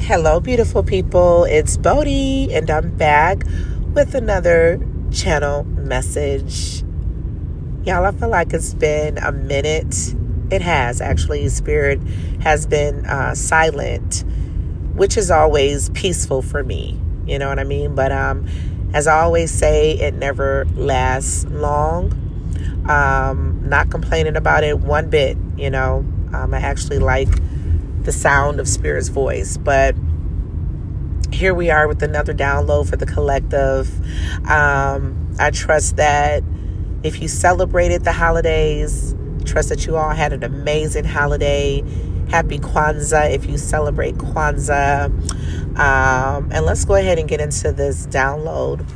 Hello, beautiful people. It's Bodhi, and I'm back with another channel message. Y'all, I feel like it's been a minute. It has, actually. Spirit has been silent, which is always peaceful for me. You know what I mean? But as I always say, it never lasts long. Not complaining about it one bit, you know. I actually like the sound of Spirit's voice. But here we are with another download for the collective. I trust that if you celebrated the holidays, trust that you all had an amazing holiday. Happy Kwanzaa if you celebrate Kwanzaa. And let's go ahead and get into this download.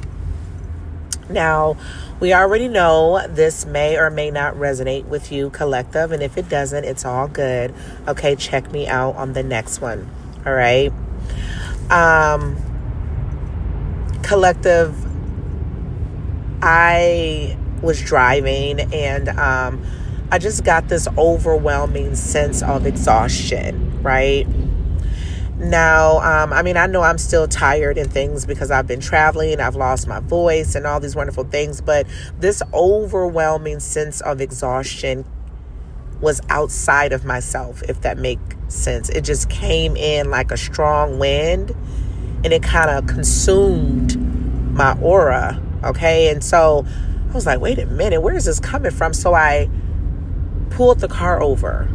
Now, we already know this may or may not resonate with you, collective. And if it doesn't, it's all good. Okay, check me out on the next one. All right. Collective, I was driving and I just got this overwhelming sense of exhaustion, right? Now, I know I'm still tired and things because I've been traveling, I've lost my voice and all these wonderful things, but this overwhelming sense of exhaustion was outside of myself, if that makes sense. It just came in like a strong wind and it kind of consumed my aura, okay? And so I was like, wait a minute, where is this coming from? So I pulled the car over,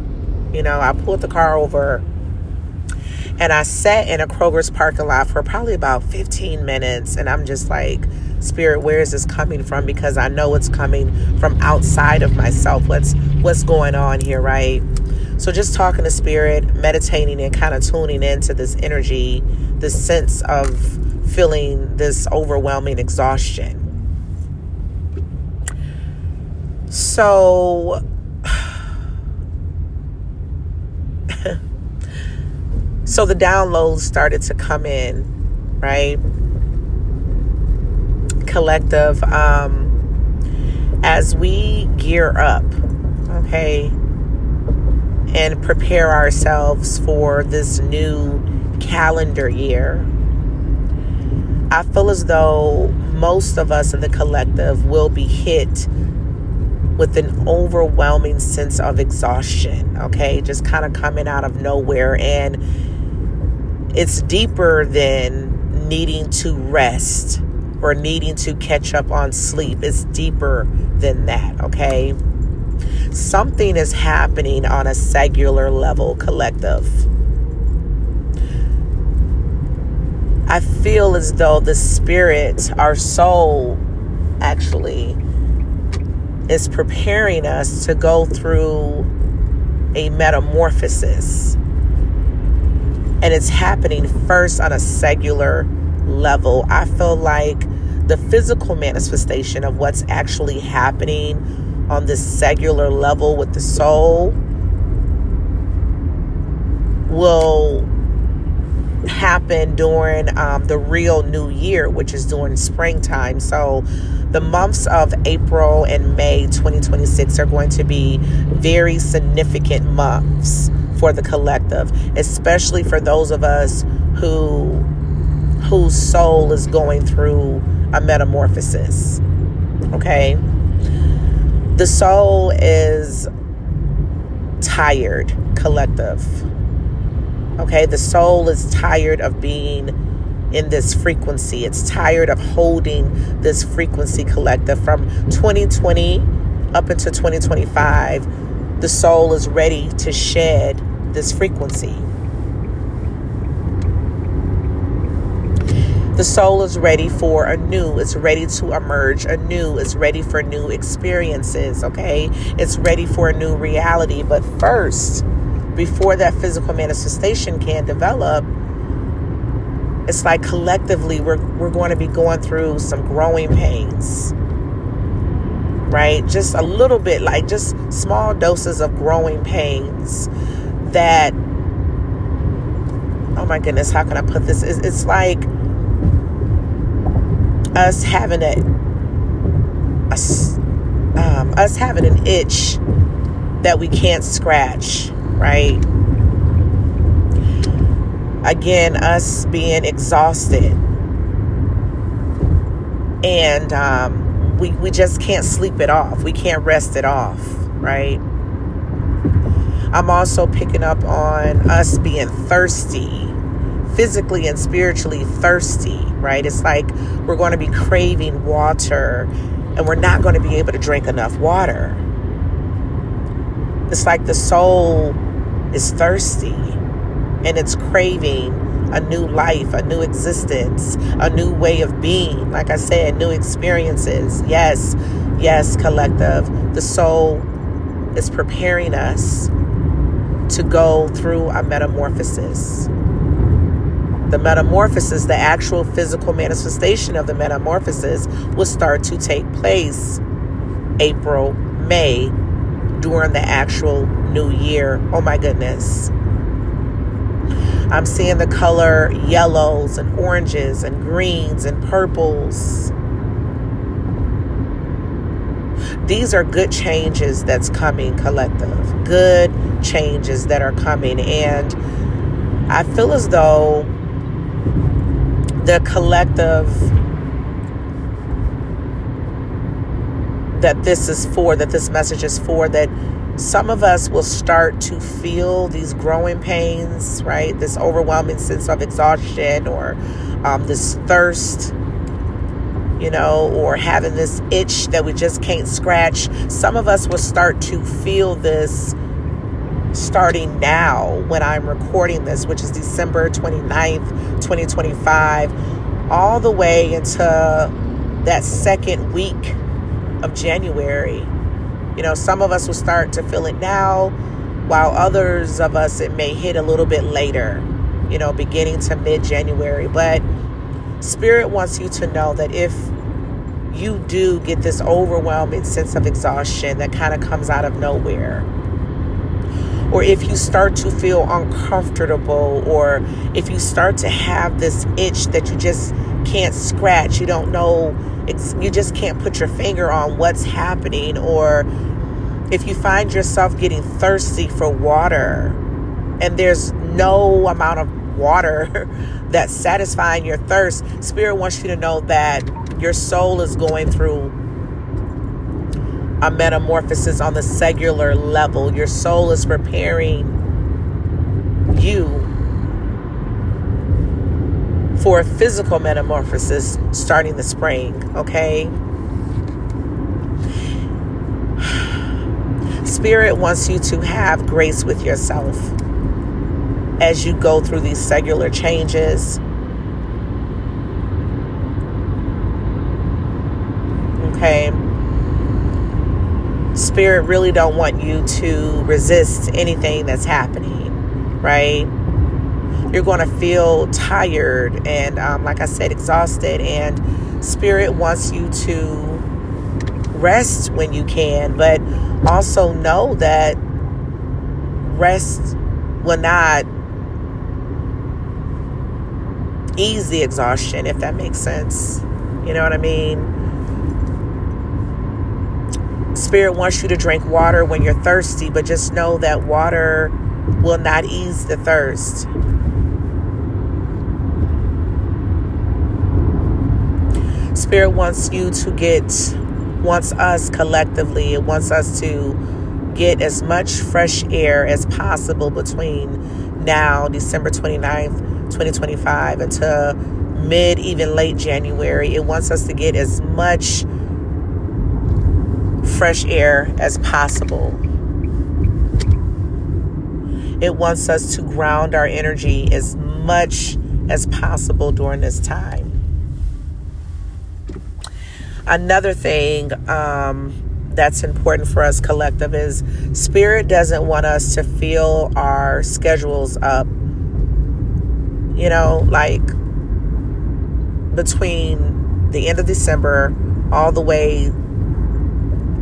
and I sat in a Kroger's parking lot for probably about 15 minutes. And I'm just like, Spirit, where is this coming from? Because I know it's coming from outside of myself. What's going on here, right? So just talking to Spirit, meditating and kind of tuning into this energy, this sense of feeling this overwhelming exhaustion. So So the downloads started to come in, right? Collective, as we gear up, okay, and prepare ourselves for this new calendar year, I feel as though most of us in the collective will be hit with an overwhelming sense of exhaustion, okay? Just kind of coming out of nowhere. And it's deeper than needing to rest or needing to catch up on sleep. It's deeper than that, okay? Something is happening on a cellular level, collective. I feel as though the spirit, our soul, actually is preparing us to go through a metamorphosis. And it's happening first on a cellular level. I feel like the physical manifestation of what's actually happening on this cellular level with the soul will happen during the real new year, which is during springtime. So the months of April and May 2026 are going to be very significant months for the collective, especially for those of us whose soul is going through a metamorphosis. Okay? The soul is tired, collective. Okay? The soul is tired of being in this frequency. It's tired of holding this frequency, collective. From 2020 up into 2025, the soul is ready to shed this frequency. The soul is ready for anew. It's ready to emerge anew. It's ready for new experiences, okay? It's ready for a new reality. But first, before that physical manifestation can develop, it's like collectively we're going to be going through some growing pains, right? Just a little bit, like just small doses of growing pains that, oh my goodness, how can I put this? It's like us having us having an itch that we can't scratch, right? Again, us being exhausted. And we just can't sleep it off. We can't rest it off, right? I'm also picking up on us being thirsty, physically and spiritually thirsty, right? It's like we're going to be craving water and we're not going to be able to drink enough water. It's like the soul is thirsty and it's craving a new life, a new existence, a new way of being. Like I said, new experiences. Yes, collective. The soul is preparing us to go through a metamorphosis. The metamorphosis, the actual physical manifestation of the metamorphosis, will start to take place April, May, during the actual new year. Oh my goodness. I'm seeing the color yellows and oranges and greens and purples. These are good changes that's coming, collective. Good changes that are coming. And I feel as though the collective that this is for, that this message is for, that some of us will start to feel these growing pains, right? This overwhelming sense of exhaustion, or this thirst, or having this itch that we just can't scratch. Some of us will start to feel this starting now when I'm recording this, which is December 29th, 2025, all the way into that second week of January. Some of us will start to feel it now, while others of us, it may hit a little bit later, beginning to mid-January. But Spirit wants you to know that if you do get this overwhelming sense of exhaustion that kind of comes out of nowhere, or if you start to feel uncomfortable, or if you start to have this itch that you just can't scratch, you don't know, you just can't put your finger on what's happening, or if you find yourself getting thirsty for water and there's no amount of water that's satisfying your thirst, Spirit wants you to know that your soul is going through a metamorphosis on the cellular level. Your soul is preparing you for a physical metamorphosis starting the spring, okay? Spirit wants you to have grace with yourself as you go through these cellular changes. Okay? Spirit really don't want you to resist anything that's happening, right? You're going to feel tired and, like I said, exhausted. And Spirit wants you to rest when you can, but also know that rest will not ease the exhaustion, if that makes sense. You know what I mean? Spirit wants you to drink water when you're thirsty, but just know that water will not ease the thirst. Spirit wants us collectively, it wants us to get as much fresh air as possible between now, December 29th, 2025, until mid, even late January. It wants us to get as much fresh air as possible. It wants us to ground our energy as much as possible during this time. Another thing that's important for us collective is Spirit doesn't want us to fill our schedules up, like between the end of December all the way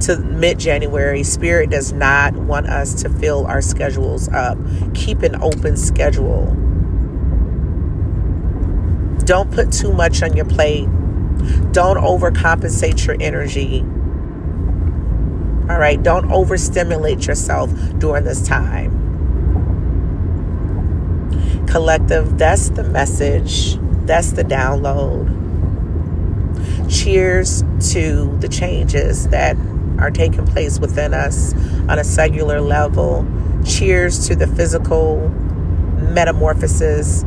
to mid-January. Spirit does not want us to fill our schedules up. Keep an open schedule. Don't put too much on your plate. Don't overcompensate your energy. All right, don't overstimulate yourself during this time. collective, that's the message. That's the download. Cheers to the changes that are taking place within us on a cellular level. Cheers to the physical metamorphosis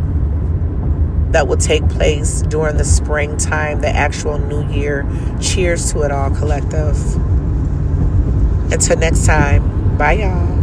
that will take place during the springtime, the actual new year. Cheers to it all, collective. Until next time, bye y'all.